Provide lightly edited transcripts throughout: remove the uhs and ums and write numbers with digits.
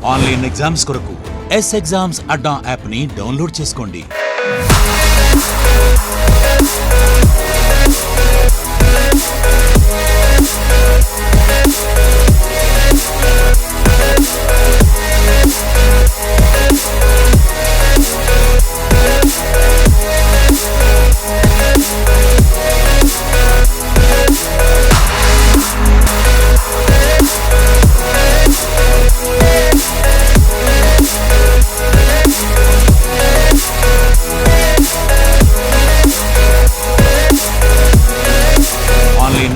Online exams కొరకు yes exams అడ్డా యాప్ని download చేసుకోండి.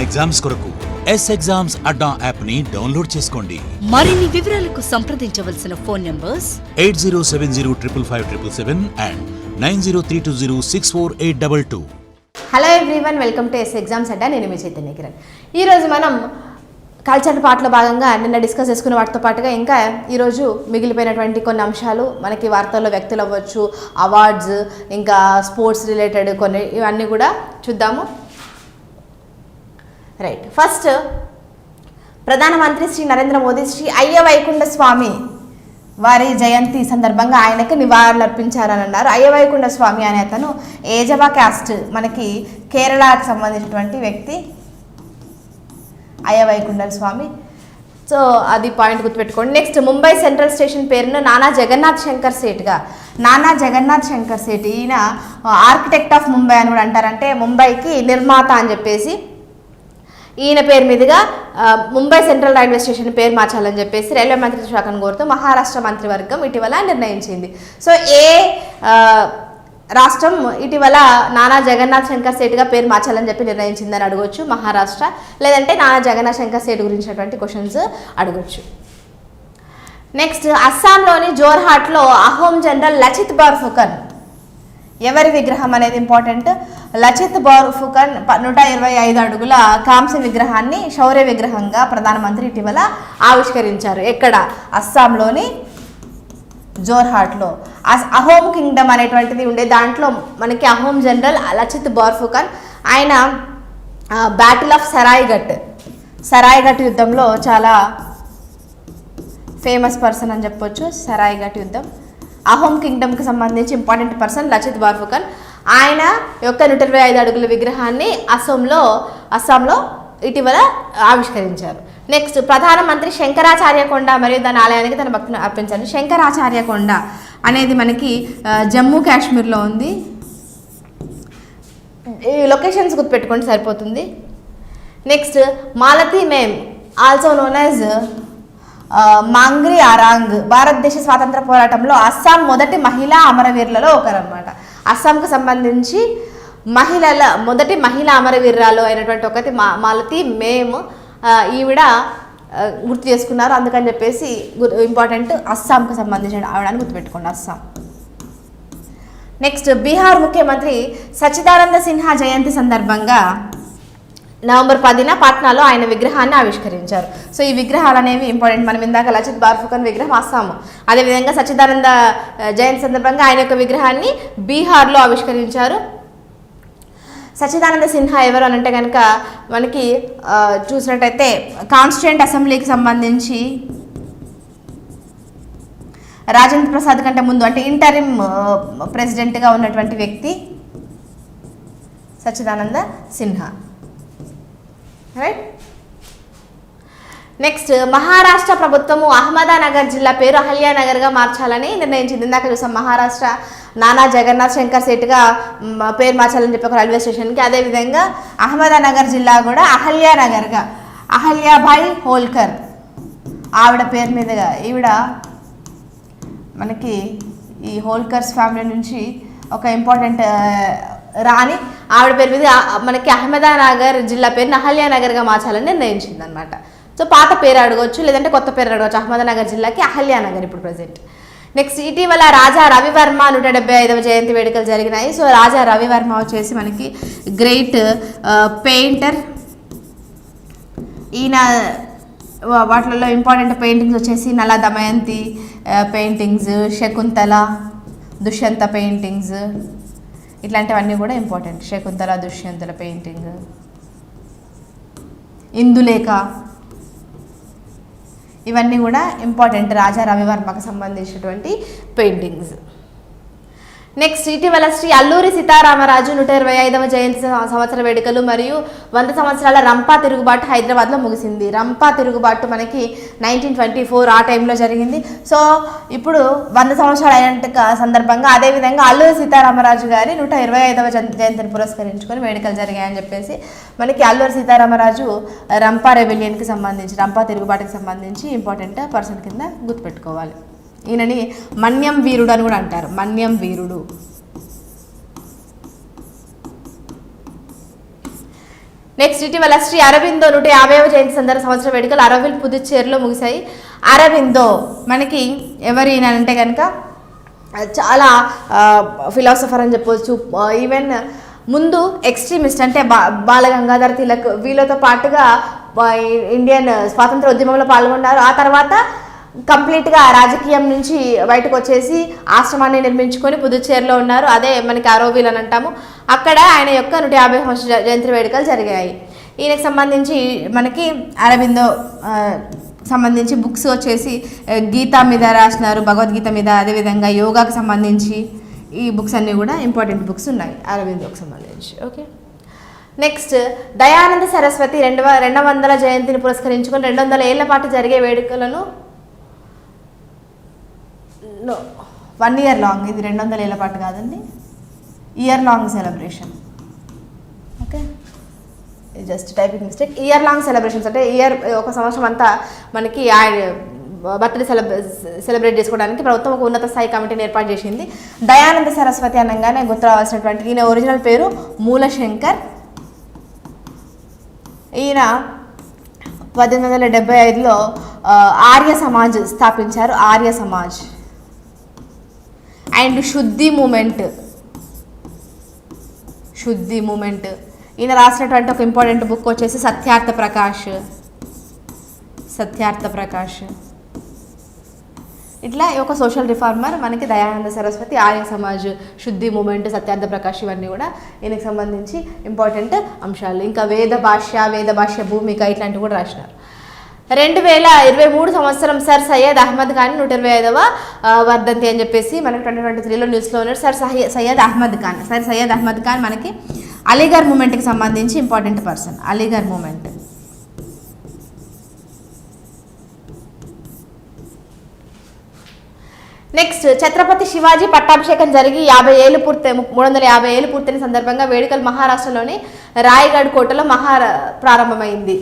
ఎగ్జామ్స్ కొరకు ఎస్ ఎగ్జామ్స్ అడ్డా యాప్ని డౌన్లోడ్ చేసుకోండి. మరిన్ని వివరాలకు సంప్రదించవలసిన phone numbers 8070557777 and 9032064822. Hello everyone, welcome to S exams Adda. నేను మీ చైతన్య కిరణ్. ఈరోజు మనం కల్చర్ పార్ట్లో భాగంగా నిన్న డిస్కస్ చేసుకున్న వాటితో పాటుగా ఇంకా ఈరోజు మిగిలిపోయినటువంటి కొన్ని అంశాలు, మనకి వార్తల్లో వ్యక్తులు అవ్వచ్చు, అవార్డ్స్, ఇంకా స్పోర్ట్స్ రిలేటెడ్ కొన్ని, ఇవన్నీ కూడా చూద్దాము. రైట్, ఫస్ట్ ప్రధానమంత్రి శ్రీ నరేంద్ర మోదీ శ్రీ అయ్య వైకుంఠ స్వామి వారి జయంతి సందర్భంగా ఆయనకి నివాళులు అర్పించారని అన్నారు. అయ్య వైకుంఠ స్వామి అనే అతను ఏజవా క్యాస్ట్, మనకి కేరళకు సంబంధించినటువంటి వ్యక్తి అయ్య వైకుంఠ స్వామి. సో అది పాయింట్ గుర్తుపెట్టుకోండి. నెక్స్ట్, ముంబై సెంట్రల్ స్టేషన్ పేరును నానా జగన్నాథ్ శంకర్ సేట్గా, నానా జగన్నాథ్ శంకర్ సేట్, ఈయన ఆర్కిటెక్ట్ ఆఫ్ ముంబై అని కూడా అంటారంటే ముంబైకి నిర్మాత అని చెప్పేసి ఈయన పేరు మీదుగా ముంబై సెంట్రల్ రైల్వే స్టేషన్ పేరు మార్చాలని చెప్పేసి రైల్వే మంత్రిత్వ శాఖను కోరుతూ మహారాష్ట్ర మంత్రివర్గం ఇటీవల నిర్ణయించింది. సో ఏ రాష్ట్రం ఇటీవల నానా జగన్నాథ్ శంకర్ సేట్గా పేరు మార్చాలని చెప్పి నిర్ణయించిందని అడగొచ్చు. మహారాష్ట్ర, లేదంటే నానా జగన్నాథ్ శంకర్ సేట్ గురించినటువంటి క్వశ్చన్స్ అడగొచ్చు. నెక్స్ట్, అస్సాంలోని జోర్హాట్లో అహోం జనరల్ లచిత్ బోర్ఫుకన్ ఎవరి విగ్రహం అనేది ఇంపార్టెంట్. లచిత్ బోర్ఫుకన్ 125 అడుగుల కాంస్య విగ్రహాన్ని శౌర్య విగ్రహంగా ప్రధానమంత్రి ఇటీవల ఆవిష్కరించారు. ఎక్కడ? అస్సాంలోని జోర్హాట్లో. అహోం కింగ్డమ్ అనేటువంటిది ఉండే, దాంట్లో మనకి అహోం జనరల్ లచిత్ బోర్ఫుకన్, ఆయన బ్యాటిల్ ఆఫ్ సరాయ్ఘట్ యుద్ధంలో చాలా ఫేమస్ పర్సన్ అని చెప్పొచ్చు. సరాయ్ఘట్ యుద్ధం, అహోం కింగ్డమ్కి సంబంధించి ఇంపార్టెంట్ పర్సన్ లచిత్ బోర్ఫుకన్. ఆయన యొక్క 125 అడుగుల విగ్రహాన్ని అస్సాంలో ఇటీవల ఆవిష్కరించారు. నెక్స్ట్, ప్రధానమంత్రి శంకరాచార్య కొండ మరియు దాని ఆలయానికి తన భక్తిని అర్పించారు. శంకరాచార్య కొండ అనేది మనకి జమ్మూ కాశ్మీర్లో ఉంది. ఈ లొకేషన్స్ గుర్తుపెట్టుకుంటే సరిపోతుంది. నెక్స్ట్, మాలతీ మేమ్ ఆల్సో నోన్ యాజ్ మాంగ్రీ ఆరాంగ్, భారతదేశ స్వాతంత్ర పోరాటంలో అస్సాం మొదటి మహిళా అమరవీరులలో ఒకరన్నమాట. అస్సాంకు సంబంధించి మొదటి మహిళా అమరవీరురాలు అయినటువంటి ఒకటి మాలతీ మేమ్, ఈవిడ గుర్తు చేసుకున్నారు. అందుకని చెప్పేసి ఇంపార్టెంట్, అస్సాంకు సంబంధించిన ఆవిడని గుర్తుపెట్టుకోండి, అస్సాం. నెక్స్ట్, బీహార్ ముఖ్యమంత్రి సచ్చిదానంద సిన్హా జయంతి సందర్భంగా నవంబర్ 10న పాట్నాలో ఆయన విగ్రహాన్ని ఆవిష్కరించారు. సో ఈ విగ్రహాలు అనేవి ఇంపార్టెంట్. మనం ఇందాక లచిత్ బోర్ఫుకన్ విగ్రహం అస్సాము, అదేవిధంగా సచ్చిదానంద జయంతి సందర్భంగా ఆయన యొక్క విగ్రహాన్ని బీహార్లో ఆవిష్కరించారు. సచ్చిదానంద సిన్హా ఎవరు అని అంటే కనుక మనకి చూసినట్టయితే కాన్స్టిట్యూయెంట్ అసెంబ్లీకి సంబంధించి రాజేంద్ర ప్రసాద్ కంటే ముందు, అంటే ఇంటరిమ్ ప్రెసిడెంట్గా ఉన్నటువంటి వ్యక్తి సచ్చిదానంద సిన్హా. రైట్. నెక్స్ట్, మహారాష్ట్ర ప్రభుత్వము అహ్మదానగర్ జిల్లా పేరు అహల్యానగర్గా మార్చాలని నిర్ణయించింది. ఇందాక చూసాం, మహారాష్ట్ర నానా జగన్నాథ్ శంకర్ సేట్గా పేరు మార్చాలని చెప్పి ఒక రైల్వే స్టేషన్కి, అదేవిధంగా అహ్మదానగర్ జిల్లా కూడా అహల్యానగర్గా, అహల్యాభాయ్ హోల్కర్ ఆవిడ పేరు మీదుగా, ఈవిడ మనకి ఈ హోల్కర్స్ ఫ్యామిలీ నుంచి ఒక ఇంపార్టెంట్ రాణి, ఆవిడ పేరు మీద మనకి అహ్మదానగర్ జిల్లా పేరుని అహల్యానగర్గా మార్చాలని నిర్ణయించింది అనమాట. సో పాత పేరు అడగవచ్చు, లేదంటే కొత్త పేరు అడగవచ్చు. అహ్మదానగర్ జిల్లాకి అహల్యానగర్ ఇప్పుడు ప్రజెంట్. నెక్స్ట్, ఇటీవల రాజా రవివర్మ 175వ జయంతి వేడుకలు జరిగినాయి. సో రాజా రవివర్మ వచ్చేసి మనకి గ్రేట్ పెయింటర్. ఈయన వాటిలలో ఇంపార్టెంట్ పెయింటింగ్స్ వచ్చేసి నల దమయంతి పెయింటింగ్స్, శకుంతల, దుష్యంత పెయింటింగ్స్, ఇట్లాంటివన్నీ కూడా ఇంపార్టెంట్. శకుంతల, దుష్యంతుల పెయింటింగ్, ఇందులేఖ, ఇవన్నీ కూడా ఇంపార్టెంట్ రాజా రవివర్మకు సంబంధించినటువంటి పెయింటింగ్స్. నెక్స్ట్ ఇటీవల శ్రీ అల్లూరి సీతారామరాజు 125వ జయంతి సంవత్సర వేడుకలు మరియు 100 సంవత్సరాల రంపా తిరుగుబాటు హైదరాబాద్లో ముగిసింది. రంపా తిరుగుబాటు మనకి 1924 ఆ టైంలో జరిగింది. సో ఇప్పుడు 100 సంవత్సరాలు అయిన సందర్భంగా అదేవిధంగా అల్లూరి సీతారామరాజు గారి 125వ జయంతిని పురస్కరించుకొని వేడుకలు జరిగాయని చెప్పేసి మనకి అల్లూరి సీతారామరాజు రంపా రెబెలియన్కి సంబంధించి రంపా తిరుగుబాటుకి సంబంధించి ఇంపార్టెంట్ పర్సన్ కింద గుర్తుపెట్టుకోవాలి. ఈయనని మన్యం వీరుడు అని కూడా అంటారు. మన్యం వీరుడు. నెక్స్ట్ ఇటీవల శ్రీ అరబిందో 150వ జయంతి సంవత్సర వేడుకలు అరవింద్ పుదుచ్చేరిలో ముగిశాయి. అరబిందో మనకి ఎవరు అంటే కనుక చాలా ఫిలాసఫర్ అని చెప్పవచ్చు. ఈవెన్ ముందు ఎక్స్ట్రీమిస్ట్ అంటే బాలగంగాధర్ తిలక్ వీళ్ళతో పాటుగా ఇండియన్ స్వాతంత్ర ఉద్యమంలో పాల్గొన్నారు. ఆ తర్వాత కంప్లీట్గా రాజకీయం నుంచి బయటకు వచ్చేసి ఆశ్రమాన్ని నిర్మించుకొని పుదుచ్చేరిలో ఉన్నారు. అదే మనకి ఆరోవిల్ అని అంటాము. అక్కడ ఆయన యొక్క 150వ జయంతి వేడుకలు జరిగాయి. ఈయనకు సంబంధించి మనకి అరబిందో సంబంధించి బుక్స్ వచ్చేసి గీత మీద రాసినారు, భగవద్గీత మీద, అదేవిధంగా యోగాకు సంబంధించి ఈ బుక్స్ అన్నీ కూడా ఇంపార్టెంట్ బుక్స్ ఉన్నాయి అరబిందోకి సంబంధించి. ఓకే. నెక్స్ట్ దయానంద సరస్వతి 200వ జయంతిని పురస్కరించుకొని 200 ఏళ్ల పాటు జరిగే వేడుకలను 1 ఇయర్ లాంగ్, ఇది 200 ఏళ్ల పాటు కాదండి, year long celebration. Okay, just typing mistake. Year long celebrations అంటే ఒక సంవత్సరం అంతా మనకి బర్త్డే సెలబ్రేట్ చేసుకోవడానికి ప్రభుత్వం ఒక ఉన్నత స్థాయి కమిటీని ఏర్పాటు చేసింది. దయానంద సరస్వతి అనగానే గుర్తు రావాల్సినటువంటి ఈయన ఒరిజినల్ పేరు మూలశంకర్. ఈయన 1875లో ఆర్య సమాజ్ స్థాపించారు. ఆర్య సమాజ్ అండ్ శుద్ధి మూమెంట్. ఈయన రాసినటువంటి ఒక ఇంపార్టెంట్ బుక్ వచ్చేసి సత్యార్థ ప్రకాష్. ఇట్లా ఒక సోషల్ రిఫార్మర్ మనకి దయానంద సరస్వతి, ఆర్య సమాజ్, శుద్ధి మూమెంట్, సత్యార్థ ప్రకాష్ ఇవన్నీ కూడా ఈయనకి సంబంధించి ఇంపార్టెంట్ అంశాలు. ఇంకా వేద భాష్య భూమిక ఇట్లాంటివి కూడా రాసినారు. 2023 సంవత్సరం సర్ సయ్యద్ అహ్మద్ ఖాన్ 125వ వర్ధంతి అని చెప్పేసి మనకి 2023లో న్యూస్లో ఉన్నారు. సర్ సయ్యద్ అహ్మద్ ఖాన్ మనకి అలీగర్ మూమెంట్కి సంబంధించి important person. Aligarh moment. Next Chhatrapati Shivaji పట్టాభిషేకం జరిగి 350 ఏళ్ళు పూర్తయిన సందర్భంగా వేడుకలు మహారాష్ట్రలోని రాయగఢ్ కోటలో ప్రారంభమైంది.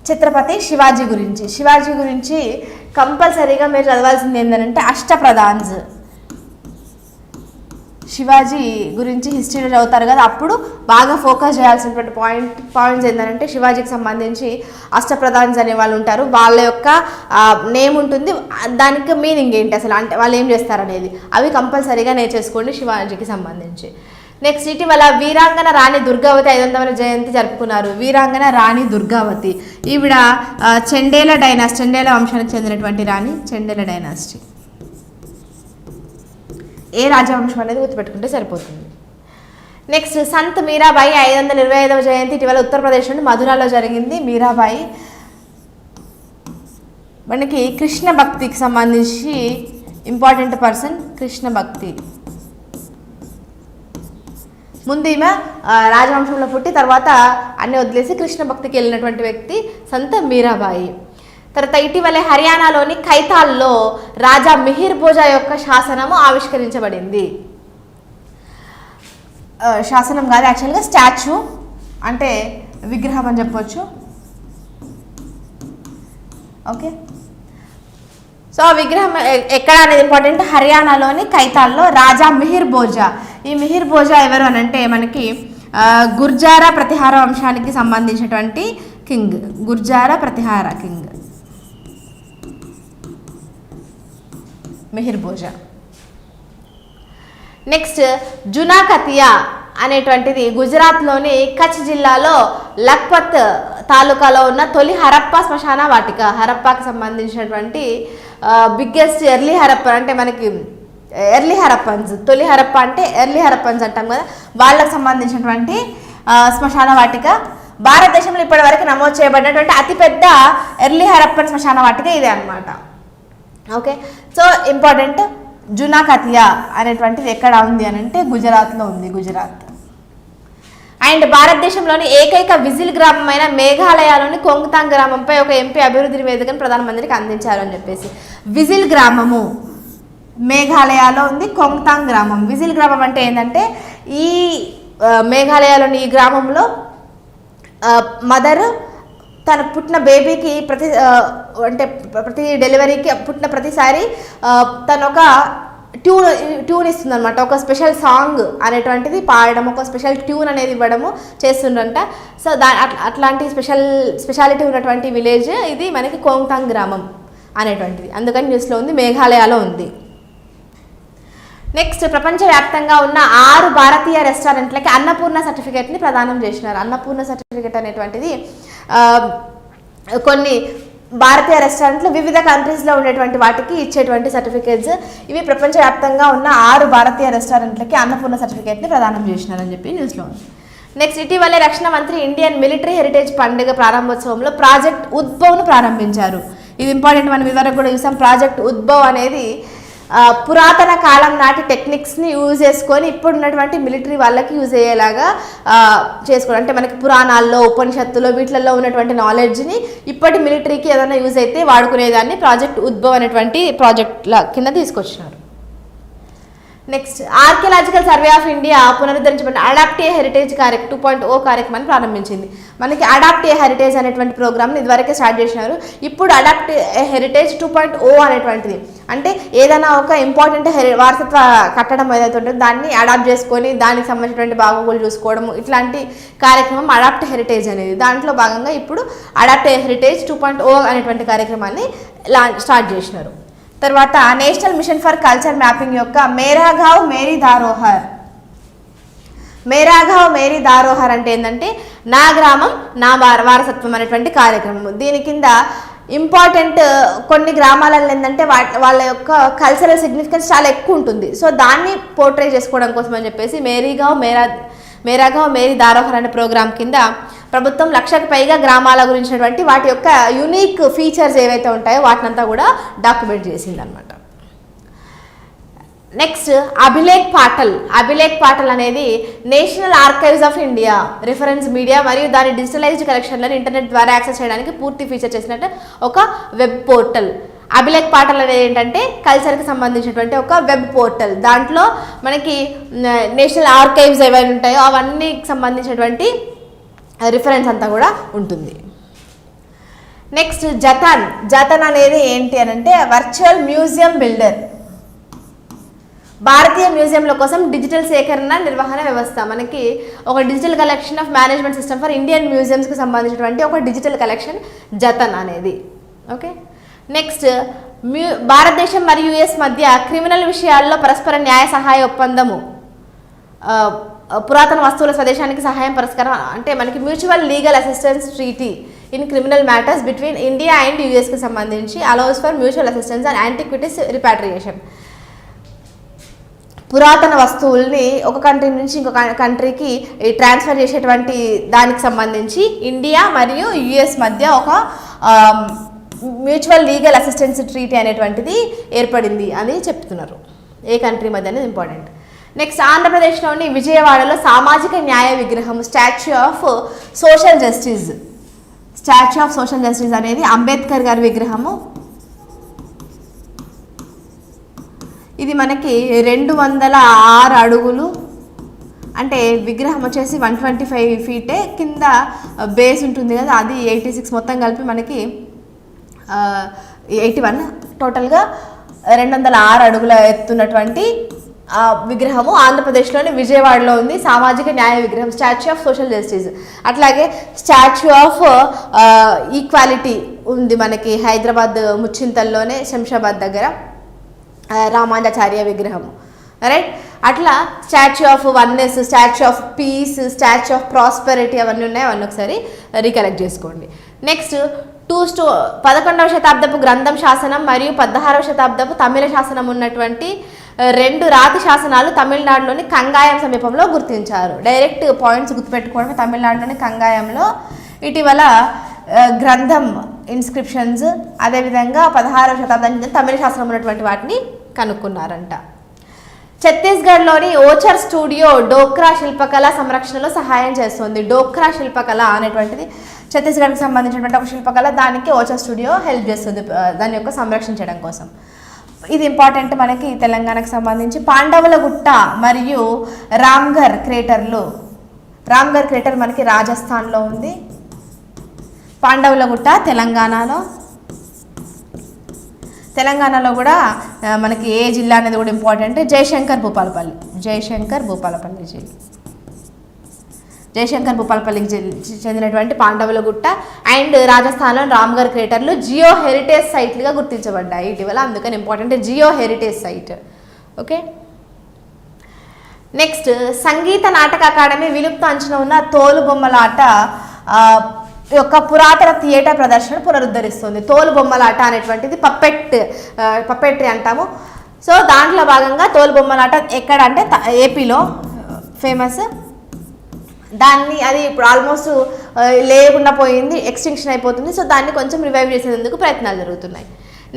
ఛత్రపతి శివాజీ గురించి కంపల్సరీగా మీరు చదవాల్సింది ఏంటంటే అష్టప్రధాన్స్. శివాజీ గురించి హిస్టరీలో చదువుతారు కదా, అప్పుడు బాగా ఫోకస్ చేయాల్సినటువంటి పాయింట్స్ ఏంటంటే శివాజీకి సంబంధించి అష్టప్రధాన్స్ అనే వాళ్ళు ఉంటారు. వాళ్ళ యొక్క నేమ్ ఉంటుంది, దానికి మీనింగ్ ఏంటి అసలు, అంటే వాళ్ళు ఏం చేస్తారనేది అవి కంపల్సరీగా నేర్చేసుకోండి శివాజీకి సంబంధించి. నెక్స్ట్ ఇటీవల వీరాంగన రాణి దుర్గావతి 500వ జయంతి జరుపుకున్నారు. వీరాంగన రాణి దుర్గావతి ఈవిడ చెండేల వంశానికి చెందినటువంటి రాణి. చెండేల డైనాసిటీ ఏ రాజవంశం అనేది గుర్తుపెట్టుకుంటే సరిపోతుంది. నెక్స్ట్ సంత్ మీరాబాయి 525వ జయంతి ఇటీవల ఉత్తరప్రదేశ్లోని మధురాలో జరిగింది. మీరాబాయి మనకి కృష్ణ భక్తికి సంబంధించి ఇంపార్టెంట్ పర్సన్. కృష్ణ భక్తి ముందు ఈమె రాజవంశంలో పుట్టి తర్వాత అన్ని వదిలేసి కృష్ణ భక్తికి వెళ్ళినటువంటి వ్యక్తి సంత్ మీరాబాయి. తర్వాత ఇటీవలే హర్యానాలోని కైతాల్లో రాజా మిహిర్ భోజా యొక్క శాసనము ఆవిష్కరించబడింది. శాసనం కాదు, యాక్చువల్గా స్టాచ్యూ అంటే విగ్రహం అని చెప్పొచ్చు. ఓకే, సో ఆ విగ్రహం ఎక్కడ అనేది ఇంపార్టెంట్. హర్యానాలోని కైతాల్లో రాజా మిహిర్ భోజా. ఈ మిహిర్ భోజా ఎవరు అని అంటే మనకి గుర్జారా ప్రతిహార వంశానికి సంబంధించినటువంటి king. Gurjara ప్రతిహార king Mihir Bhoja. Next జునాకతియా అనేటువంటిది గుజరాత్లోని కచ్ జిల్లాలో లఖ్పత్ తాలూకాలో ఉన్న తొలి హరప్పా శ్మశాన వాటిక. హరప్పాకి సంబంధించినటువంటి బిగ్గెస్ట్ ఎర్లీ హరప్పన్ అంటే మనకి ఎర్లీ హరప్పన్స్, తొలి హరప్ప అంటే ఎర్లీ హరప్పన్స్ అంటాం కదా, వాళ్ళకు సంబంధించినటువంటి శ్మశాన వాటిక భారతదేశంలో ఇప్పటివరకు నమోదు చేయబడినటువంటి అతిపెద్ద ఎర్లీ హరప్పన్ శ్మశాన వాటిక ఇదే అనమాట. Okay, so important. జునాకతియా అనేటువంటిది ఎక్కడ ఉంది అని అంటే గుజరాత్లో ఉంది, గుజరాత్. అండ్ భారతదేశంలోని ఏకైక విజిల్ గ్రామమైన మేఘాలయలోని కొంగ్తాంగ్ గ్రామంపై ఒక ఎంపీ అభివృద్ధి నివేదికను ప్రధానమంత్రికి అందించారు అని చెప్పేసి. విజిల్ గ్రామము మేఘాలయలో ఉంది, కొంగ్తాంగ్ గ్రామం. విజిల్ గ్రామం అంటే ఏంటంటే ఈ మేఘాలయలోని ఈ గ్రామంలో మదర్ తన పుట్టిన బేబీకి ప్రతి డెలివరీకి పుట్టిన ప్రతిసారి తను ఒక ట్యూన్ ఇస్తుంది అనమాట. ఒక స్పెషల్ సాంగ్ అనేటువంటిది పాడడం, ఒక స్పెషల్ ట్యూన్ అనేది ఇవ్వడము చేస్తుండంట. సో అట్లాంటి స్పెషాలిటీ ఉన్నటువంటి విలేజ్ ఇది మనకి కొంగ్తాంగ్ గ్రామం అనేటువంటిది. అందుకని న్యూస్లో ఉంది, మేఘాలయలో ఉంది. నెక్స్ట్, ప్రపంచవ్యాప్తంగా ఉన్న 6 భారతీయ రెస్టారెంట్లకి అన్నపూర్ణ సర్టిఫికేట్ని ప్రదానం చేసినారు. అన్నపూర్ణ సర్టిఫికేట్ అనేటువంటిది కొన్ని భారతీయ రెస్టారెంట్లు వివిధ కంట్రీస్లో ఉండేటువంటి వాటికి ఇచ్చేటువంటి సర్టిఫికేట్స్. ఇవి ప్రపంచవ్యాప్తంగా ఉన్న 6 భారతీయ రెస్టారెంట్లకి అన్నపూర్ణ సర్టిఫికేట్ని ప్రదానం చేసినారని చెప్పి న్యూస్లో ఉంది. నెక్స్ట్, ఇటీవలే రక్షణ మంత్రి ఇండియన్ మిలిటరీ హెరిటేజ్ పండుగ ప్రారంభోత్సవంలో ప్రాజెక్ట్ ఉద్భవ్ను ప్రారంభించారు. ఇది ఇంపార్టెంట్. మనం ఇదివరకు కూడా చూసాం. ప్రాజెక్ట్ ఉద్భవ్ అనేది పురాతన కాలం నాటి టెక్నిక్స్ని యూజ్ చేసుకొని ఇప్పుడున్నటువంటి మిలిటరీ వాళ్ళకి యూజ్ అయ్యేలాగా చేసుకోవడం. అంటే మనకి పురాణాల్లో, ఉపనిషత్తులో వీటిల్లో ఉన్నటువంటి నాలెడ్జ్ని ఇప్పటి మిలిటరీకి ఏదైనా యూజ్ అయితే వాడుకునేదాన్ని ప్రాజెక్ట్ ఉద్భవ్ అనేటువంటి ప్రాజెక్ట్ల కింద తీసుకొచ్చినారు. Next, archaeological survey of India పునరుద్ధరించబడిన అడాప్ట్ ఏ హెరిటేజ్ 2.0 కార్యక్రమాన్ని ప్రారంభించింది. మనకి అడాప్ట్ ఏ హెరిటేజ్ అనేటువంటి ప్రోగ్రామ్ని ఇదివరకే స్టార్ట్ చేసినారు. ఇప్పుడు అడాప్ట్ ఏ హెరిటేజ్ 2.0 అనేటువంటిది అంటే ఏదైనా ఒక ఇంపార్టెంట్ వారసత్వ కట్టడం ఏదైతే ఉంటుందో దాన్ని అడాప్ట్ చేసుకొని దానికి సంబంధించినటువంటి బాగోగులు చూసుకోవడం, ఇట్లాంటి కార్యక్రమం అడాప్ట్ హెరిటేజ్ అనేది. దాంట్లో భాగంగా ఇప్పుడు అడాప్ట్ ఏ హెరిటేజ్ 2.0 అనేటువంటి కార్యక్రమాన్ని స్టార్ట్ చేసినారు. తర్వాత, national mission for culture mapping యొక్క మేరా గావ్ మేరీ దారోహర్. మేరా గావ్ మేరీ దారోహర్ అంటే ఏంటంటే నా గ్రామం నా వారసత్వం అనేటువంటి కార్యక్రమం. దీని కింద ఇంపార్టెంట్ కొన్ని గ్రామాలలో ఏంటంటే వాళ్ళ యొక్క కల్చరల్ సిగ్నిఫికెన్స్ చాలా ఎక్కువ ఉంటుంది. సో దాన్ని పోర్ట్రే చేసుకోవడం కోసం అని చెప్పేసి మేరా గావ్ మేరీ దారోహర్ అనే ప్రోగ్రామ్ కింద ప్రభుత్వం 1,00,000కి పైగా గ్రామాల గురించినటువంటి వాటి యొక్క యూనిక్ ఫీచర్స్ ఏవైతే ఉంటాయో వాటినంతా కూడా డాక్యుమెంట్ చేసిందనమాట. నెక్స్ట్, అభిలేఖ్ పాటల్ అనేది national archives of India reference media మరియు దాని డిజిటలైజ్డ్ కలెక్షన్లను ఇంటర్నెట్ ద్వారా యాక్సెస్ చేయడానికి పూర్తి ఫీచర్ చేసినట్టు ఒక వెబ్ పోర్టల్. అభిలేఖ్ పాటల్ అనేది ఏంటంటే కల్చర్కి సంబంధించినటువంటి ఒక వెబ్ పోర్టల్. దాంట్లో మనకి నేషనల్ ఆర్కైవ్స్ ఏవైనా ఉంటాయో అవన్నీ సంబంధించినటువంటి రిఫరెన్స్ అంతా కూడా ఉంటుంది. నెక్స్ట్, జతన్ అనేది ఏంటి అని అంటే వర్చువల్ మ్యూజియం బిల్డర్. భారతీయ మ్యూజియంల కోసం డిజిటల్ సేకరణ నిర్వహణ వ్యవస్థ. మనకి ఒక digital collection of management system for Indian మ్యూజియంస్కి సంబంధించినటువంటి ఒక డిజిటల్ కలెక్షన్ జతన్ అనేది. ఓకే. నెక్స్ట్, భారతదేశం మరియు యుఎస్ మధ్య క్రిమినల్ విషయాల్లో పరస్పర న్యాయ సహాయ ఒప్పందము. పురాతన వస్తువుల స్వదేశానికి సహాయం పరిష్కారం అంటే మనకి mutual legal assistance treaty in criminal matters between India and యుఎస్కి సంబంధించి allows for mutual assistance and antiquities repatriation. పురాతన వస్తువుల్ని ఒక కంట్రీ నుంచి ఇంకొక కంట్రీకి ట్రాన్స్ఫర్ చేసేటువంటి దానికి సంబంధించి ఇండియా మరియు యుఎస్ మధ్య ఒక మ్యూచువల్ లీగల్ అసిస్టెన్స్ ట్రీటీ అనేటువంటిది ఏర్పడింది అని చెప్తున్నారు. ఏ కంట్రీ మధ్య అనేది ఇంపార్టెంట్. నెక్స్ట్, ఆంధ్రప్రదేశ్లోని విజయవాడలో సామాజిక న్యాయ విగ్రహం స్టాచ్యూ ఆఫ్ సోషల్ జస్టిస్ అనేది అంబేద్కర్ గారి విగ్రహము. ఇది మనకి 206 అడుగులు అంటే విగ్రహం వచ్చేసి 125 ఫీటే, కింద బేస్ ఉంటుంది కదా అది 86, మొత్తం కలిపి మనకి 81, టోటల్గా 206 అడుగుల ఎత్తున్నటువంటి విగ్రహము ఆంధ్రప్రదేశ్లోని విజయవాడలో ఉంది. సామాజిక న్యాయ విగ్రహం స్టాచ్యూ ఆఫ్ సోషల్ జస్టిస్. అట్లాగే స్టాచ్యూ ఆఫ్ ఈక్వాలిటీ ఉంది మనకి హైదరాబాద్ ముచ్చింతల్లోనే, శంషాబాద్ దగ్గర రామాంజాచార్య విగ్రహము. రైట్. అట్లా statue of oneness, statue of piece, statue of prosperity అవన్నీ ఉన్నాయి. అవన్నీ ఒకసారి రీకలెక్ట్ చేసుకోండి. నెక్స్ట్, 11వ శతాబ్దపు గ్రంథం శాసనం మరియు 16వ శతాబ్దపు తమిళ శాసనం ఉన్నటువంటి 2 రాతి శాసనాలు తమిళనాడులోని కంగాయం సమీపంలో గుర్తించారు. డైరెక్ట్ పాయింట్స్ గుర్తుపెట్టుకోవడమే. తమిళనాడులోని కంగాయంలో ఇటీవల గ్రంథం ఇన్స్క్రిప్షన్స్, అదేవిధంగా 16వ శతాబ్దం చెందిన తమిళ శాస్త్రం ఉన్నటువంటి వాటిని కనుక్కున్నారంట. ఛత్తీస్గఢ్లోని ఓచర్ స్టూడియో డోక్రా శిల్పకళ సంరక్షణలో సహాయం చేస్తుంది. డోక్రా శిల్పకళ అనేటువంటిది ఛత్తీస్గఢ్కి సంబంధించినటువంటి ఒక శిల్పకళ. దానికి ఓచర్ స్టూడియో హెల్ప్ చేస్తుంది దాని యొక్క సంరక్షించడం కోసం. ఇది ఇంపార్టెంట్ మనకి తెలంగాణకు సంబంధించి. పాండవుల గుట్ట మరియు రామ్ఘర్ క్రేటర్లు. రామ్ఘర్ క్రేటర్ మనకి రాజస్థాన్లో ఉంది. పాండవుల గుట్ట తెలంగాణలో కూడా మనకి ఏ జిల్లా అనేది కూడా ఇంపార్టెంట్. జయశంకర్ భూపాలపల్లి చెందినటువంటి పాండవుల గుట్ట అండ్ రాజస్థాన్లో రామ్ఘర్ క్రేటర్లు జియో హెరిటేజ్ సైట్లుగా గుర్తించబడ్డాయి ఇటీవల. అందుకని important geo heritage site. Okay, next Sangeet Natak Akademi విలుప్త అంచున ఉన్న తోలుబొమ్మలాట యొక్క పురాతన థియేటర్ ప్రదర్శన పునరుద్ధరిస్తుంది. తోలుబొమ్మలాట అనేటువంటిది పప్పెట్రీ అంటాము. సో దాంట్లో భాగంగా తోలుబొమ్మలాట ఎక్కడ అంటే ఏపీలో ఫేమస్. అది ఇప్పుడు ఆల్మోస్ట్ లేకుండా పోయింది, ఎక్స్టింక్షన్ అయిపోతుంది. సో దాన్ని కొంచెం రివైవ్ చేసేందుకు ప్రయత్నాలు జరుగుతున్నాయి.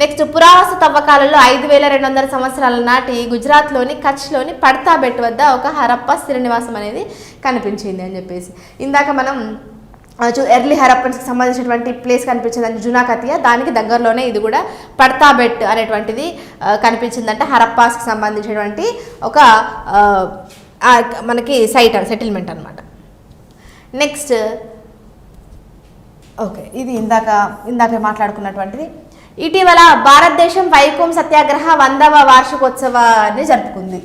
నెక్స్ట్ పురావస్తు తవ్వకాలలో 5200 సంవత్సరాల నాటి గుజరాత్లోని కచ్లోని పడతాబెట్ వద్ద ఒక హరప్ప స్థిర నివాసం అనేది కనిపించింది అని చెప్పేసి. ఇందాక మనం ఎర్లీ హరప్పన్స్కి సంబంధించినటువంటి ప్లేస్ కనిపించిందంటే జునాకతియా, దానికి దగ్గరలోనే ఇది కూడా పడతాబెట్ అనేటువంటిది కనిపించిందంటే హరప్పాస్కి సంబంధించినటువంటి ఒక మనకి సెటిల్మెంట్ అనమాట. నెక్స్ట్ ఓకే, ఇది ఇందాక మాట్లాడుకున్నటువంటిది. ఇటీవల భారతదేశం వైకోం సత్యాగ్రహ 100వ వార్షికోత్సవాన్ని జరుపుకుంది.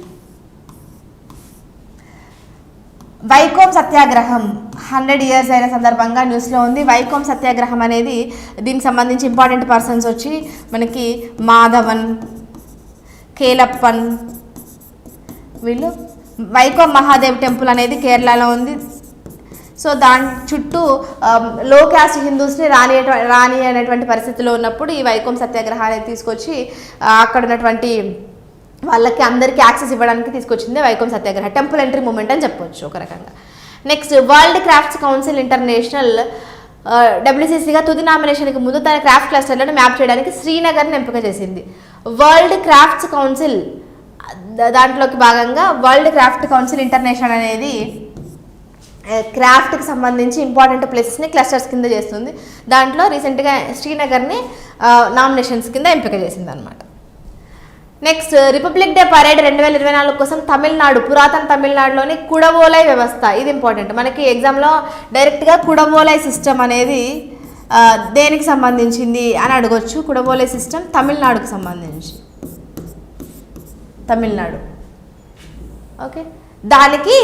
వైకోం సత్యాగ్రహం 100 years అయిన సందర్భంగా న్యూస్లో ఉంది. వైకోం సత్యాగ్రహం అనేది దీనికి సంబంధించి ఇంపార్టెంట్ పర్సన్స్ వచ్చి మనకి మాధవన్, కేలప్పన్, వీళ్ళు. వైకోం మహాదేవ్ టెంపుల్ అనేది కేరళలో ఉంది. సో దాని చుట్టూ లో క్యాస్ట్ హిందూస్ని రాని అనేటువంటి పరిస్థితిలో ఉన్నప్పుడు ఈ వైకోం సత్యాగ్రహాన్ని తీసుకొచ్చి అక్కడ ఉన్నటువంటి వాళ్ళకి అందరికీ యాక్సెస్ ఇవ్వడానికి తీసుకొచ్చింది Vaikom Satyagraha. Temple entry movement అని చెప్పొచ్చు ఒక రకంగా. Next world crafts council international WCCగా తుది నామినేషన్కి ముందు తన క్రాఫ్ట్ క్లస్టర్లను మ్యాప్ చేయడానికి శ్రీనగర్ని ఎంపిక చేసింది. వరల్డ్ క్రాఫ్ట్స్ కౌన్సిల్ దాంట్లోకి భాగంగా వరల్డ్ క్రాఫ్ట్ కౌన్సిల్ ఇంటర్నేషనల్ అనేది క్రాఫ్ట్కి సంబంధించి ఇంపార్టెంట్ ప్లేసెస్ని క్లస్టర్స్ కింద చేస్తుంది. దాంట్లో రీసెంట్గా శ్రీనగర్ని నామినేషన్స్ కింద ఎంపిక చేసింది అనమాట. నెక్స్ట్ రిపబ్లిక్ డే పరేడ్ 2024 కోసం తమిళనాడు, పురాతన తమిళనాడులోని కుడవోలై వ్యవస్థ. ఇది ఇంపార్టెంట్ మనకి ఎగ్జామ్లో డైరెక్ట్గా కుడవోలై సిస్టమ్ అనేది దేనికి సంబంధించింది అని అడగొచ్చు. కుడవోలై సిస్టమ్ తమిళనాడుకు సంబంధించి, తమిళనాడు. ఓకే, దానికి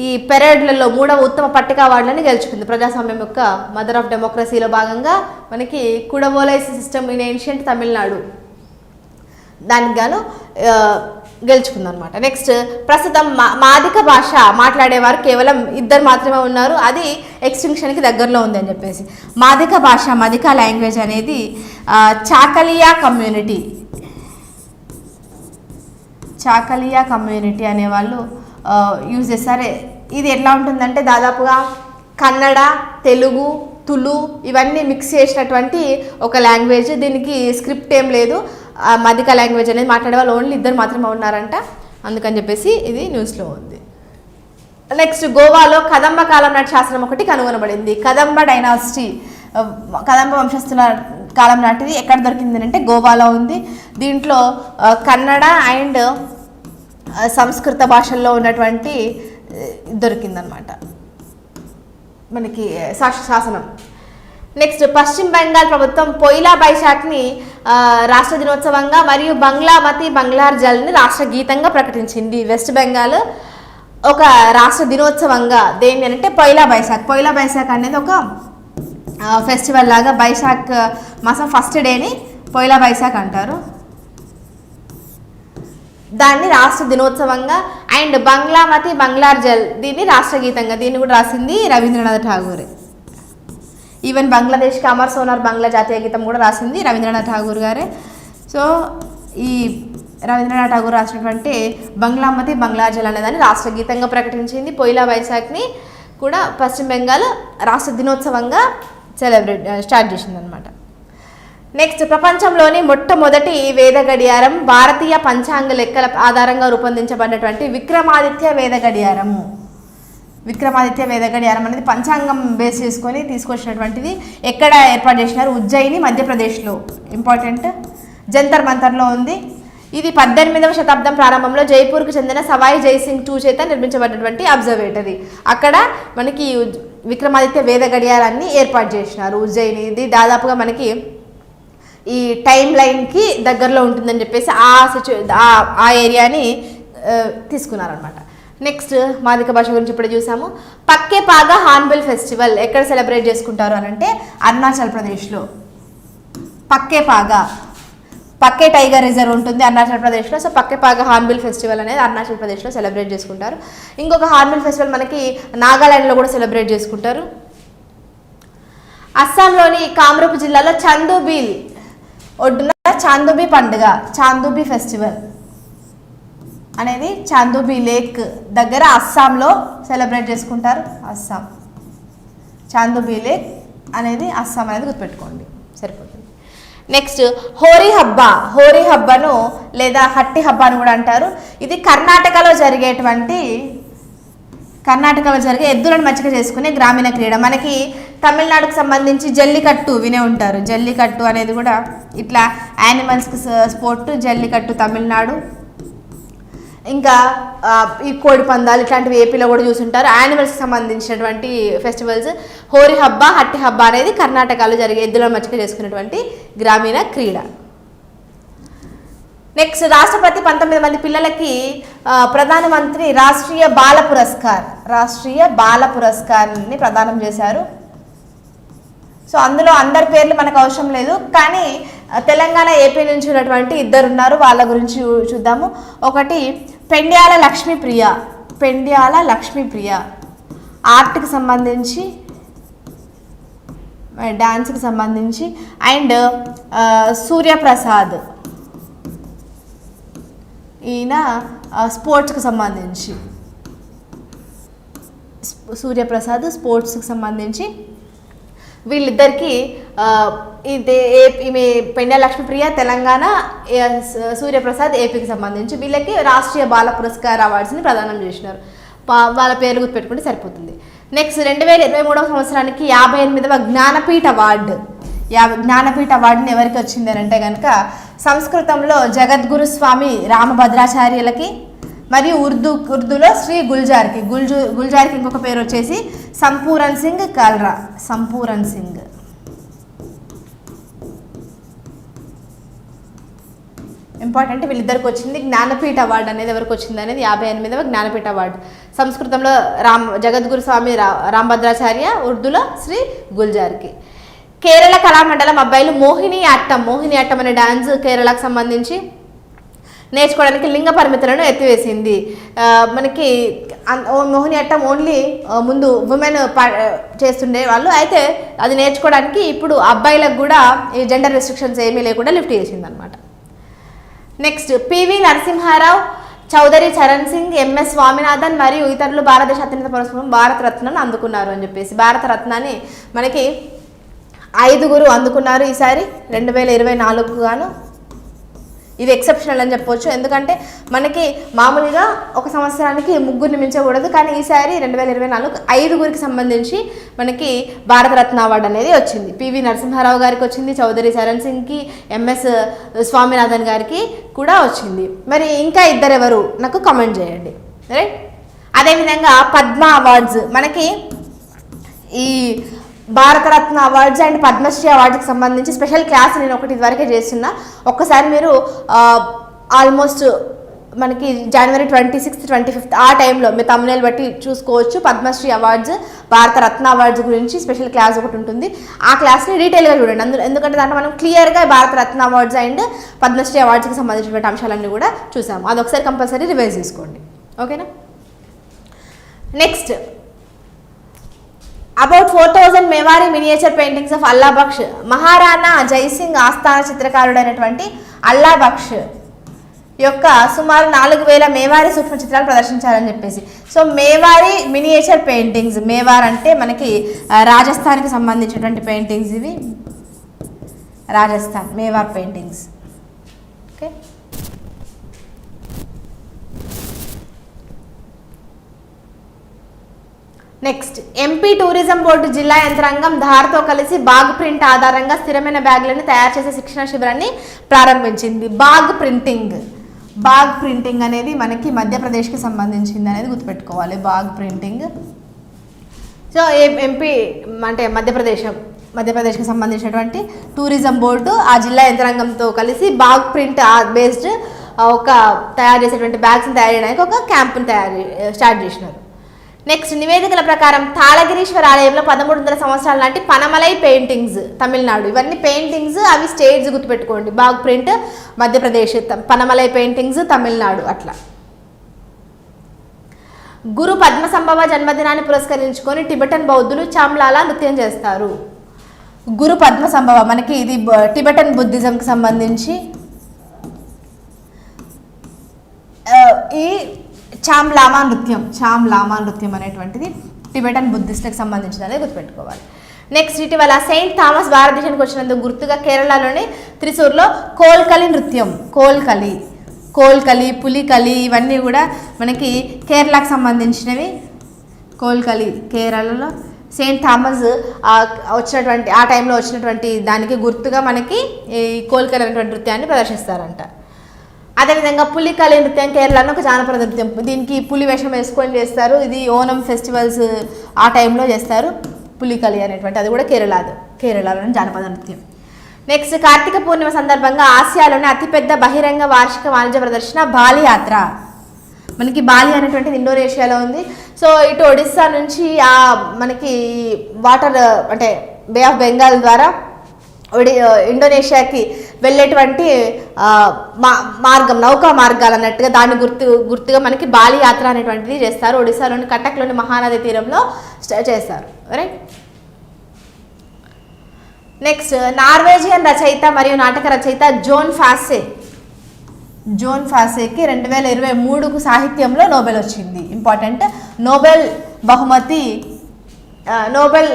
ఈ పెరేడ్లలో 3వ ఉత్తమ పట్టిక అవార్డులను గెలుచుకుంది. ప్రజాస్వామ్యం యొక్క మదర్ ఆఫ్ డెమోక్రసీలో భాగంగా మనకి కుడవోలై సిస్టమ్ ఇన్ ఏన్షియంట్ తమిళనాడు దానికి గాను గెలుచుకుందనమాట. నెక్స్ట్ ప్రస్తుతం మాదిక భాష మాట్లాడేవారు కేవలం 2 మాత్రమే ఉన్నారు. అది ఎక్స్టింక్షన్కి దగ్గరలో ఉంది అని చెప్పేసి. మాదిక భాష, మదిక లాంగ్వేజ్ అనేది చాకలియా కమ్యూనిటీ అనేవాళ్ళు యూజ్ చేస్తారు. ఇది ఎట్లా ఉంటుందంటే దాదాపుగా కన్నడ, తెలుగు, తులు ఇవన్నీ మిక్స్ చేసినటువంటి ఒక లాంగ్వేజ్. దీనికి స్క్రిప్ట్ ఏం లేదు. మదిక లాంగ్వేజ్ అనేది మాట్లాడే వాళ్ళు ఓన్లీ 2 మాత్రమే ఉన్నారంట. అందుకని చెప్పేసి ఇది న్యూస్లో ఉంది. నెక్స్ట్ గోవాలో కదంబ కాలం నాటి శాసనం ఒకటి కనుగొనబడింది. కదంబ డైనాసిటీ, కదంబ వంశస్థుల కాలం నాటిది ఎక్కడ దొరికింది అంటే గోవాలో ఉంది. దీంట్లో కన్నడ అండ్ సంస్కృత భాషల్లో ఉన్నటువంటి దొరికిందనమాట మనకి శాసనం. నెక్స్ట్ పశ్చిమ బెంగాల్ ప్రభుత్వం పోయిలా బైశాఖ్ని రాష్ట్ర దినోత్సవంగా మరియు బంగ్లామతి బంగ్లార్ జల్ని రాష్ట్ర గీతంగా ప్రకటించింది. వెస్ట్ బెంగాల్ ఒక రాష్ట్ర దినోత్సవంగా దేని అంటే పోయిలా బైశాఖ్ అనేది ఒక ఫెస్టివల్ లాగా. బైశాఖ్ మాసం ఫస్ట్ డేని పోయిలా బైశాఖ్ అంటారు. దాన్ని రాష్ట్ర దినోత్సవంగా అండ్ బంగ్లామతి బంగ్లార్ జల్ దీన్ని రాష్ట్ర గీతంగా. దీన్ని కూడా రాసింది రవీంద్రనాథ్ ఠాగూర్. ఈవెన్ బంగ్లాదేశ్కి అమర్ సోనార్ బంగ్లా జాతీయ గీతం కూడా రాసింది రవీంద్రనాథ్ ఠాగూర్ గారే. సో ఈ రవీంద్రనాథ్ ఠాగూర్ రాసినటువంటి బంగ్లామతి బంగ్లాజల్ అనేదాన్ని రాష్ట్ర గీతంగా ప్రకటించింది. పోయిలా వైశాఖ్ని కూడా పశ్చిమ బెంగాల్ రాష్ట్ర దినోత్సవంగా స్టార్ట్ చేసింది అనమాట. నెక్స్ట్, ప్రపంచంలోని మొట్టమొదటి వేద గడియారం భారతీయ పంచాంగ లెక్కల ఆధారంగా రూపొందించబడినటువంటి విక్రమాదిత్య వేద గడియారము. విక్రమాదిత్య వేద గడియారం అనేది పంచాంగం బేస్ చేసుకొని తీసుకొచ్చినటువంటిది. ఎక్కడ ఏర్పాటు చేసినారు? ఉజ్జయిని, మధ్యప్రదేశ్లో. ఇంపార్టెంట్. జంతర్ మంతర్లో ఉంది. ఇది 18వ శతాబ్దం ప్రారంభంలో జైపూర్కు చెందిన సవాయి జైసింగ్ II చేత నిర్మించబడినటువంటి అబ్జర్వేటరీ. అక్కడ మనకి విక్రమాదిత్య వేద గడియారాన్ని ఏర్పాటు చేసినారు ఉజ్జయిని. ఇది దాదాపుగా మనకి ఈ టైం లైన్కి దగ్గరలో ఉంటుందని చెప్పేసి ఆ ఏరియాని తీసుకున్నారనమాట. నెక్స్ట్, మాదిక భాష గురించి ఇప్పుడు చూసాము. పక్కే పాగా హార్న్బిల్ ఫెస్టివల్ ఎక్కడ సెలబ్రేట్ చేసుకుంటారు అని అంటే అరుణాచల్ ప్రదేశ్లో. పక్కే టైగర్ రిజర్వ్ ఉంటుంది అరుణాచల్ ప్రదేశ్లో. సో పక్కే పాగా హార్న్బిల్ ఫెస్టివల్ అనేది అరుణాచల్ ప్రదేశ్లో సెలబ్రేట్ చేసుకుంటారు. ఇంకొక హార్న్బిల్ ఫెస్టివల్ మనకి నాగాలాండ్లో కూడా సెలబ్రేట్ చేసుకుంటారు. అస్సాంలోని కామ్రూప్ జిల్లాలో చందూబీల్ ఒడ్డున చాందూబీ పండుగ, చాందూబీ ఫెస్టివల్ అనేది చాందూబీ లేక్ దగ్గర అస్సాంలో సెలబ్రేట్ చేసుకుంటారు. అస్సాం చాందూబీ లేక్ అనేది అస్సాం అనేది గుర్తుపెట్టుకోండి, సరిపోతుంది. నెక్స్ట్, హోరీ హబ్బాను లేదా హట్టి హబ్బా అని కూడా అంటారు. ఇది కర్ణాటకలో జరిగే ఎద్దులను మచ్చిక చేసుకునే గ్రామీణ క్రీడ. మనకి తమిళనాడుకు సంబంధించి జల్లికట్టు వినే ఉంటారు. జల్లికట్టు అనేది కూడా ఇట్లా యానిమల్స్కి స్పోర్ట్. జల్లికట్టు తమిళనాడు. ఇంకా ఈ కోడి పందాలు ఇట్లాంటివి ఏపీలో కూడా చూసుంటారు. యానిమల్స్కి సంబంధించినటువంటి ఫెస్టివల్స్. హోరీ హబ్బా, హట్టి హబ్బా అనేది కర్ణాటకలో జరిగే ఎద్దులను మచ్చిక చేసుకునేటువంటి గ్రామీణ క్రీడ. నెక్స్ట్, రాష్ట్రపతి 19 మంది పిల్లలకి ప్రధానమంత్రి రాష్ట్రీయ బాల పురస్కార్ని ప్రదానం చేశారు. సో అందులో అందరి పేర్లు మనకు అవసరం లేదు, కానీ తెలంగాణ ఏపీ నుంచి ఉన్నటువంటి 2 ఉన్నారు, వాళ్ళ గురించి చూద్దాము. ఒకటి పెండ్యాల లక్ష్మీప్రియ ఆర్ట్కి సంబంధించి, డాన్స్కి సంబంధించి. అండ్ సూర్యప్రసాద్, ఈయన స్పోర్ట్స్కి సంబంధించి. స్పోర్ట్స్కి సంబంధించి వీళ్ళిద్దరికి ఈమె పెండ్యాల లక్ష్మీప్రియ తెలంగాణ, సూర్యప్రసాద్ ఏపీకి సంబంధించి. వీళ్ళకి రాష్ట్రీయ బాల పురస్కార్ అవార్డ్స్ని ప్రదానం చేసినారు. వాళ్ళ పేర్లు గుర్తుపెట్టుకుంటే సరిపోతుంది. నెక్స్ట్, 2023వ సంవత్సరానికి 58వ జ్ఞానపీఠ అవార్డుని ఎవరికి వచ్చింది అని అంటే కనుక సంస్కృతంలో జగద్గురు స్వామి రామభద్రాచార్యులకి, మరియు ఉర్దూలో శ్రీ గుల్జార్కి ఇంకొక పేరు వచ్చేసి సంపూరన్ సింగ్ కల్రా. ఇంపార్టెంట్. వీళ్ళిద్దరికి వచ్చింది జ్ఞానపీఠ అవార్డు అనేది. ఎవరికి వచ్చింది అనేది 58వ జ్ఞానపీఠ అవార్డు. సంస్కృతంలో జగద్గురు స్వామి రామభద్రాచార్య, ఉర్దూలో శ్రీ గుల్జార్కి. కేరళ కళామండలం అబ్బాయిలు మోహిని అట్టం అనే డాన్స్ కేరళకు సంబంధించి నేర్చుకోవడానికి లింగ పరిమితులను ఎత్తివేసింది. మనకి మోహిని అట్టం ఓన్లీ ముందు ఉమెన్ చేస్తుండే వాళ్ళు, అయితే అది నేర్చుకోవడానికి ఇప్పుడు అబ్బాయిలకు కూడా ఈ జెండర్ రెస్ట్రిక్షన్స్ ఏమీ లేకుండా లిఫ్ట్ చేసింది అనమాట. Next, PV Narasimha Rao, Chaudhary Charan Singh, MS Swaminathan మరియు ఇతరులు భారతదేశ అత్యున్నత పురస్కారం భారతరత్నను అందుకున్నారు అని చెప్పేసి. భారతరత్నాన్ని మనకి 5 అందుకున్నారు ఈసారి 2024 గాను. ఇది ఎక్సెప్షనల్ అని చెప్పొచ్చు, ఎందుకంటే మనకి మామూలుగా ఒక సంవత్సరానికి 3 మించకూడదు, కానీ ఈసారి 2024 5 సంబంధించి మనకి భారతరత్న అవార్డు అనేది వచ్చింది. పివి నరసింహారావు గారికి వచ్చింది, చౌదరి చరణ్ సింగ్కి, ఎంఎస్ స్వామినాథన్ గారికి కూడా వచ్చింది. మరి ఇంకా 2 ఎవరు నాకు కామెంట్ చేయండి, రైట్. అదేవిధంగా పద్మ అవార్డ్స్, మనకి ఈ భారతరత్న అవార్డ్స్ అండ్ పద్మశ్రీ అవార్డుకి సంబంధించి స్పెషల్ క్లాస్ నేను ఒకటి ఇదివరకే చేస్తున్నా. ఒక్కసారి మీరు ఆల్మోస్ట్ మనకి జనవరి 26th 25th ఆ టైంలో మీ తమ్మునేలు బట్టి చూసుకోవచ్చు. పద్మశ్రీ అవార్డ్స్, భారతరత్న అవార్డ్స్ గురించి స్పెషల్ క్లాస్ ఒకటి ఉంటుంది. ఆ క్లాస్ని డీటెయిల్గా చూడండి. ఎందుకంటే దాంట్లో మనం క్లియర్గా భారతరత్న అవార్డ్స్ అండ్ పద్మశ్రీ అవార్డ్స్కి సంబంధించినటువంటి అంశాలన్నీ కూడా చూసాము. అదొకసారి కంపల్సరీ రివైజ్ చేసుకోండి, ఓకేనా. Next, about 4000 Mewari miniature paintings of Allah Baksh. Maharana Jai Singh ఆస్థాన చిత్రకారుడైనటువంటి అల్లా బక్ష్ యొక్క సుమారు 4000 మేవారి సూక్ష్మ చిత్రాలు ప్రదర్శించారని చెప్పేసి. సో మేవారి మినియేచర్ పెయింటింగ్స్, మేవార్ అంటే మనకి రాజస్థాన్కి సంబంధించినటువంటి పెయింటింగ్స్ ఇవి, Rajasthan Mewar paintings. Okay, next MP tourism board జిల్లా యంత్రాంగం ధార్తో కలిసి బాగ్ ప్రింట్ ఆధారంగా స్థిరమైన బ్యాగులను తయారు చేసే శిక్షణ శిబిరాన్ని ప్రారంభించింది. బాగ్ ప్రింటింగ్ అనేది మనకి మధ్యప్రదేశ్కి సంబంధించింది అనేది గుర్తుపెట్టుకోవాలి. బాగ్ ప్రింటింగ్. సో ఎంపీ అంటే మధ్యప్రదేశ్కి సంబంధించినటువంటి టూరిజం బోర్డు ఆ జిల్లా యంత్రాంగంతో కలిసి బాగ్ ప్రింట్ బేస్డ్ ఒక తయారు చేసేటువంటి బ్యాగ్స్ని తయారు చేయడానికి ఒక క్యాంపుని స్టార్ట్ చేసినారు. నెక్స్ట్ నివేదికల ప్రకారం తాళగిరీశ్వర ఆలయంలో 1300 సంవత్సరాల నాటి పనమలై పెయింటింగ్స్, తమిళనాడు. ఇవన్నీ పెయింటింగ్స్, అవి స్టేట్స్ గుర్తుపెట్టుకోండి. బాగ్ ప్రింట్ మధ్యప్రదేశ్, పనమలై పెయింటింగ్స్ తమిళనాడు అట్లా. గురు పద్మసంభవ జన్మదినాన్ని పురస్కరించుకొని టిబెటన్ బౌద్ధులు చామ్లాలా నృత్యం చేస్తారు. గురు పద్మసంభవ మనకి ఇది టిబెటన్ బుద్ధిజంకి సంబంధించి ఈ చామ్లామా నృత్యం అనేటువంటిది టిబెటన్ బుద్ధిస్ట్కి సంబంధించినది గుర్తుపెట్టుకోవాలి. నెక్స్ట్ ఇటీవల సెయింట్ థామస్ భారతదేశానికి వచ్చినందుకు గుర్తుగా కేరళలోని త్రిశూర్లో కోల్కలి నృత్యం, కోల్కలి పులికలి ఇవన్నీ కూడా మనకి కేరళకు సంబంధించినవి. కోల్కలి కేరళలో సెయింట్ థామస్ వచ్చినటువంటి ఆ టైంలో వచ్చినటువంటి దానికి గుర్తుగా మనకి ఈ కోల్కలి అనేటువంటి నృత్యాన్ని ప్రదర్శిస్తారంట. అదేవిధంగా పులికలి నృత్యం కేరళలో ఒక జానపద నృత్యం. దీనికి పులి వేషం వేసుకొని చేస్తారు. ఇది ఓనం ఫెస్టివల్స్ ఆ టైంలో చేస్తారు. పులికలి అనేటువంటి అది కూడా కేరళలోని జానపద నృత్యం. నెక్స్ట్ కార్తీక పూర్ణిమ సందర్భంగా ఆసియాలోని అతిపెద్ద బహిరంగ వార్షిక వాణిజ్య ప్రదర్శన బాలి యాత్ర. మనకి బాలి అనేటువంటిది ఇండోనేషియాలో ఉంది. సో ఇటు ఒడిస్సా నుంచి మనకి వాటర్ అంటే బే ఆఫ్ బెంగాల్ ద్వారా ఇండోనేషియాకి వెళ్ళేటువంటి నౌకా మార్గాలు అన్నట్టుగా దాన్ని గుర్తుగా మనకి బాలి యాత్ర అనేటువంటిది చేస్తారు. ఒడిశాలోని కటక్లోని మహానది తీరంలో చేస్తారు. రైట్. నెక్స్ట్ నార్వేజియన్ రచయిత మరియు నాటక రచయిత జోన్ ఫాసేకి 2023కు సాహిత్యంలో నోబెల్ వచ్చింది. ఇంపార్టెంట్, నోబెల్ బహుమతి, నోబెల్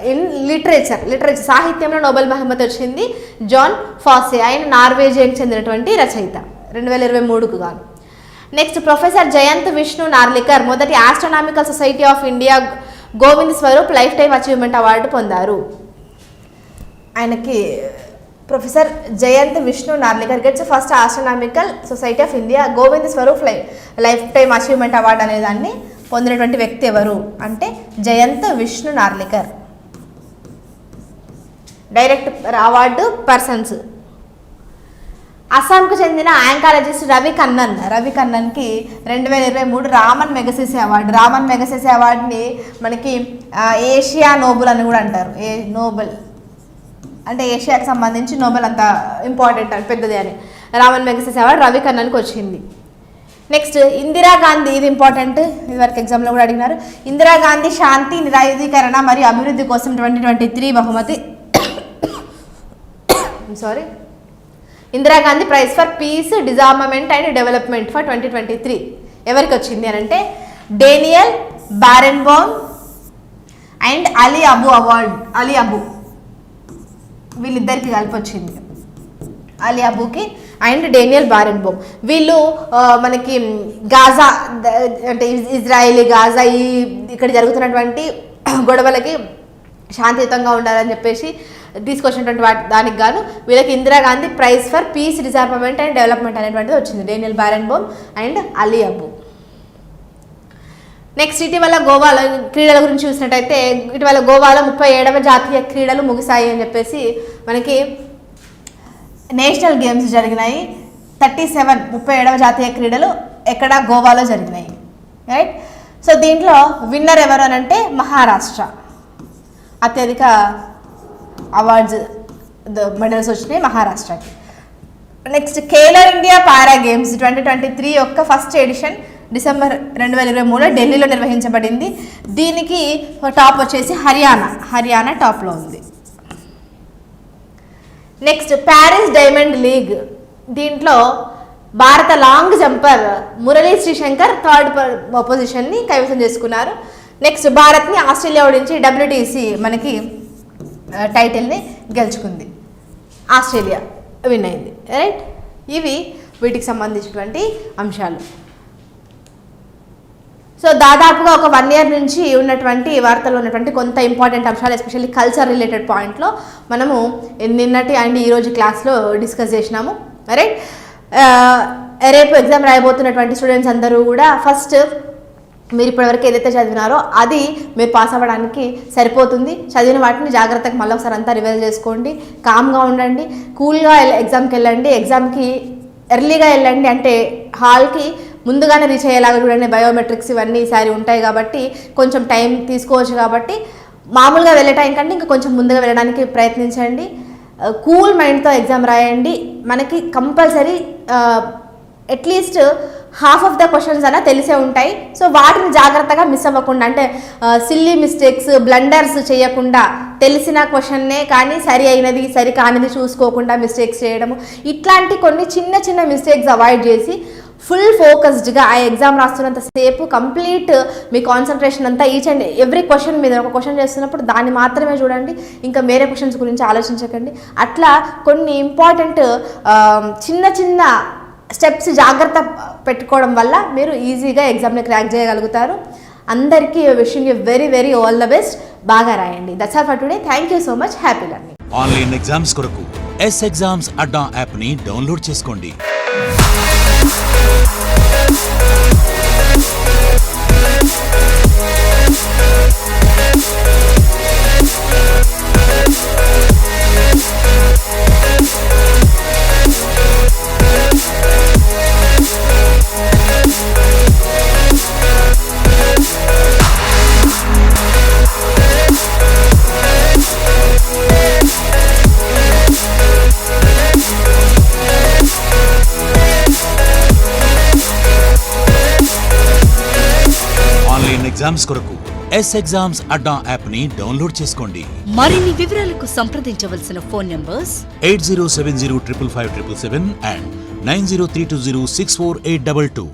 ఇన్ లిటరేచర్ సాహిత్యంలో నోబెల్ బహుమతి వచ్చింది జాన్ ఫాసే. ఆయన నార్వేజియాకి చెందినటువంటి రచయిత 2023కు గాను. నెక్స్ట్ ప్రొఫెసర్ జయంత్ విష్ణు నార్లికర్ మొదటి astronomical society of India Govind Swarup lifetime achievement award పొందారు. ఆయనకి professor Jayant Vishnu Narlikar gets first astronomical society of India Govind Swarup lifetime achievement award అనే దాన్ని పొందినటువంటి వ్యక్తి ఎవరు అంటే Jayant Vishnu Narlikar. Direct award persons. అస్సాంకు చెందిన యాంకాలజిస్ట్ రవి కన్నన్కి 2023 రామన్ మెగసెసే అవార్డుని మనకి ఏషియా నోబెల్ అని కూడా అంటారు. నోబెల్ అంటే ఏషియాకి సంబంధించి నోబెల్ అంత ఇంపార్టెంట్ అని పెద్దది అని రామన్ మెగసెసే అవార్డు రవి కన్నన్కి వచ్చింది. నెక్స్ట్ ఇందిరాగాంధీ, ఇది ఇంపార్టెంట్, ఇదివరకు ఎగ్జామ్లో కూడా అడిగినారు. ఇందిరాగాంధీ శాంతి నిరాయుధీకరణ మరియు అభివృద్ధి కోసం 2023 బహుమతి Indira Gandhi prize for peace, disarmament and development for 2023 ఎవరికి వచ్చింది అని అంటే Daniel Barenboim and Ali Abu వీళ్ళిద్దరికి కలిపి వచ్చింది. అలీ అబుకి అండ్ డేనియల్ బారెన్బౌమ్. వీళ్ళు మనకి గాజా అంటే ఇజ్రాయిలీ గాజా ఇక్కడ జరుగుతున్నటువంటి గొడవలకి శాంతియుతంగా ఉండాలని చెప్పేసి తీసుకొచ్చినటువంటి దానికి గాను వీళ్ళకి Indira Gandhi prize for peace, disarmament and development అనేటువంటిది వచ్చింది. Daniel Barenboim and Ali Abu. Next ఇటీవల గోవాలో క్రీడల గురించి చూసినట్టయితే ఇటీవల గోవాలో 37వ జాతీయ క్రీడలు ముగిశాయి అని చెప్పేసి మనకి నేషనల్ గేమ్స్ జరిగినాయి. 37వ జాతీయ క్రీడలు ఎక్కడ గోవాలో జరిగినాయి. రైట్. సో దీంట్లో విన్నర్ ఎవరు అని అంటే మహారాష్ట్ర. అత్యధిక అవార్డ్స్ మెడల్స్ వచ్చినాయి మహారాష్ట్రకి. Next Khelo India para games 2023 యొక్క ఫస్ట్ ఎడిషన్ డిసెంబర్ 2023 ఢిల్లీలో నిర్వహించబడింది. దీనికి టాప్ వచ్చేసి హర్యానా టాప్లో ఉంది. నెక్స్ట్ ప్యారిస్ డైమండ్ లీగ్, దీంట్లో భారత long jumper Murali Sreeshankar third పొజిషన్ని కైవసం చేసుకున్నారు. నెక్స్ట్ భారత్ని ఆస్ట్రేలియా ఓడించి WTC మనకి టైటిల్ని గెలుచుకుంది. ఆస్ట్రేలియా విన్ అయింది. రైట్, ఇవి వీటికి సంబంధించినటువంటి అంశాలు. సో దాదాపుగా ఒక 1 year నుంచి ఉన్నటువంటి వార్తలు ఉన్నటువంటి కొంత ఇంపార్టెంట్ అంశాలు, ఎస్పెషల్లీ కల్చర్ రిలేటెడ్ పాయింట్లో మనము నిన్నటి అండ్ ఈరోజు క్లాస్లో డిస్కస్ చేసినాము. రైట్, రేపు ఎగ్జామ్ రాయబోతున్నటువంటి స్టూడెంట్స్ అందరూ కూడా ఫస్ట్ మీరు ఇప్పటివరకు ఏదైతే చదివినారో అది మీరు పాస్ అవ్వడానికి సరిపోతుంది. చదివిన వాటిని జాగ్రత్తగా మళ్ళీ ఒకసారి అంతా రివైజ్ చేసుకోండి. కామ్గా ఉండండి, కూల్గా ఎగ్జామ్కి వెళ్ళండి. ఎగ్జామ్కి ఎర్లీగా వెళ్ళండి, అంటే హాల్కి ముందుగానే రీచ్ అయ్యేలాగా చూడండి. బయోమెట్రిక్స్ ఇవన్నీ ఈసారి ఉంటాయి కాబట్టి కొంచెం టైం తీసుకోవచ్చు. కాబట్టి మామూలుగా వెళ్ళే టైం కంటే ఇంకా కొంచెం ముందుగా వెళ్ళడానికి ప్రయత్నించండి. కూల్ మైండ్తో ఎగ్జామ్ రాయండి. మనకి compulsory at least half of the questions అలా తెలిసే ఉంటాయి. సో వాటిని జాగ్రత్తగా మిస్ అవ్వకుండా, అంటే సిల్లీ మిస్టేక్స్, బ్లండర్స్ చేయకుండా, తెలిసిన క్వశ్చన్నే కానీ సరి అయినది సరి కానిది చూసుకోకుండా మిస్టేక్స్ చేయడము, ఇట్లాంటి కొన్ని చిన్న చిన్న మిస్టేక్స్ అవాయిడ్ చేసి ఫుల్ ఫోకస్డ్గా ఆ ఎగ్జామ్ రాస్తున్నంత సేపు కంప్లీట్ మీ కాన్సన్ట్రేషన్ అంతా ఈచ్ అండ్ ఎవ్రీ క్వశ్చన్ మీద, ఒక క్వశ్చన్ చేస్తున్నప్పుడు దాన్ని మాత్రమే చూడండి, ఇంకా వేరే క్వశ్చన్స్ గురించి ఆలోచించకండి. అట్లా కొన్ని ఇంపార్టెంట్ చిన్న చిన్న స్టెప్స్ జాగ్రత్త పెట్టుకోవడం వల్ల మీరు ఈజీగా ఎగ్జామ్ని క్రాక్ చేయగలుగుతారు. అందరికీ wishing you very very all the best. బాగా రాయండి. That's all for today. Thank you so much. Happy learning. Online exams కొరకు ఎగ్జామ్స్ అడ్డా యాప్ని డౌన్లోడ్ చేసుకోండి. ఎగ్జామ్స్ కొరకు ఎగ్జామ్స్ అడ్డా యాప్ని డౌన్లోడ్ చేసుకోండి. మరిన్ని వివరాలకు సంప్రదించవలసిన ఫోన్ నంబర్స్ 8070555577 and 9032064822.